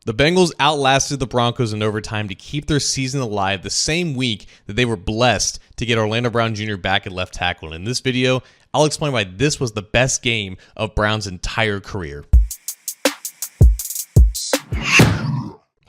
The Bengals outlasted the Broncos in overtime to keep their season alive the same week that they were blessed to get Orlando Brown Jr. back at left tackle. And in this video, I'll explain why this was the best game of Brown's entire career.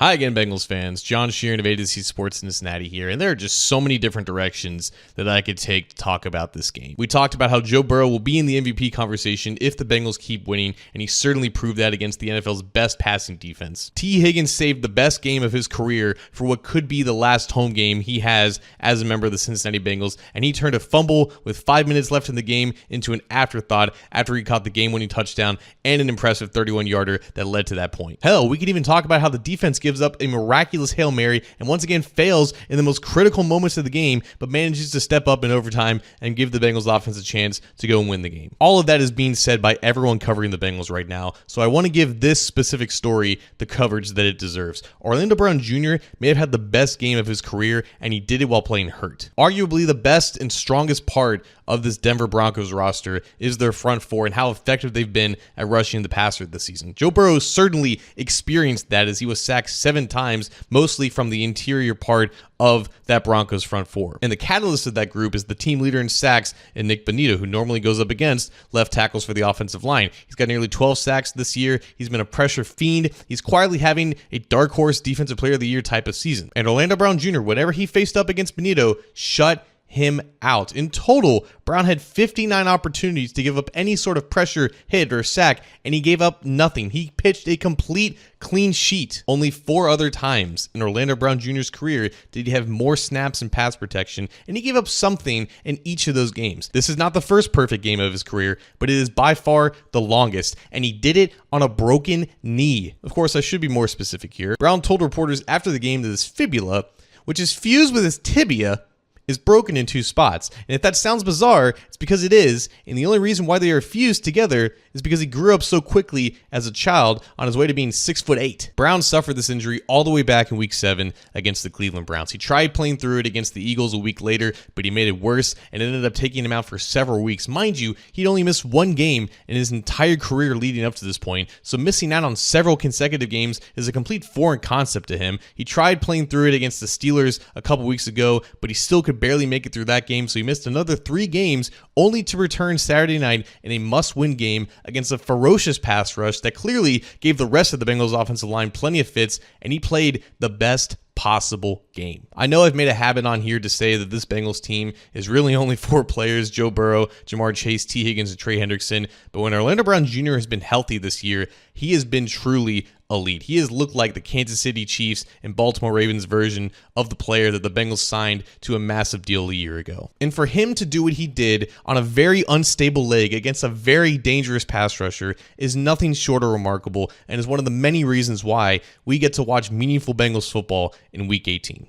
Hi again, Bengals fans. John Sheeran of A to Z Sports Cincinnati here, and there are just so many different directions that I could take to talk about this game. We talked about how Joe Burrow will be in the MVP conversation if the Bengals keep winning, and he certainly proved that against the NFL's best passing defense. T. Higgins saved the best game of his career for what could be the last home game he has as a member of the Cincinnati Bengals, and he turned a fumble with 5 minutes left in the game into an afterthought after he caught the game-winning touchdown and an impressive 31-yarder that led to that point. Hell, we could even talk about how the defense gives up a miraculous Hail Mary and once again fails in the most critical moments of the game, but manages to step up in overtime and give the Bengals offense a chance to go and win the game. All of that is being said by everyone covering the Bengals right now, so I want to give this specific story the coverage that it deserves. Orlando Brown Jr. may have had the best game of his career, and he did it while playing hurt. Arguably the best and strongest part of this Denver Broncos roster is their front four and how effective they've been at rushing the passer this season. Joe Burrow certainly experienced that as he was sacked 7 times, mostly from the interior part of that Broncos front four. And the catalyst of that group is the team leader in sacks in Nik Bonitto, who normally goes up against left tackles for the offensive line. He's got nearly 12 sacks this year. He's been a pressure fiend. He's quietly having a dark horse defensive player of the year type of season. And Orlando Brown Jr., whenever he faced up against Bonitto, shut him out. In total, Brown had 59 opportunities to give up any sort of pressure hit or sack, and he gave up nothing. He pitched a complete clean sheet. Only 4 other times in Orlando Brown Jr.'s career did he have more snaps and pass protection, and he gave up something in each of those games. This is not the first perfect game of his career, but it is by far the longest, and he did it on a broken knee. Of course, I should be more specific here. Brown told reporters after the game that his fibula, which is fused with his tibia, is broken in 2 spots. And if that sounds bizarre, it's because it is, and the only reason why they are fused together is because he grew up so quickly as a child on his way to being 6'8". Brown suffered this injury all the way back in week 7 against the Cleveland Browns. He tried playing through it against the Eagles a week later, but he made it worse and ended up taking him out for several weeks. Mind you, he'd only missed 1 game in his entire career leading up to this point, so missing out on several consecutive games is a complete foreign concept to him. He tried playing through it against the Steelers a couple weeks ago, but he still could barely make it through that game, so he missed another 3 games only to return Saturday night in a must-win game against a ferocious pass rush that clearly gave the rest of the Bengals offensive line plenty of fits, and he played the best possible game. I know I've made a habit on here to say that this Bengals team is really only 4 players: Joe Burrow, Jamar Chase, T. Higgins, and Trey Hendrickson, but when Orlando Brown Jr. has been healthy this year, he has been truly elite. He has looked like the Kansas City Chiefs and Baltimore Ravens version of the player that the Bengals signed to a massive deal a year ago. And for him to do what he did on a very unstable leg against a very dangerous pass rusher is nothing short of remarkable, and is one of the many reasons why we get to watch meaningful Bengals football in Week 18.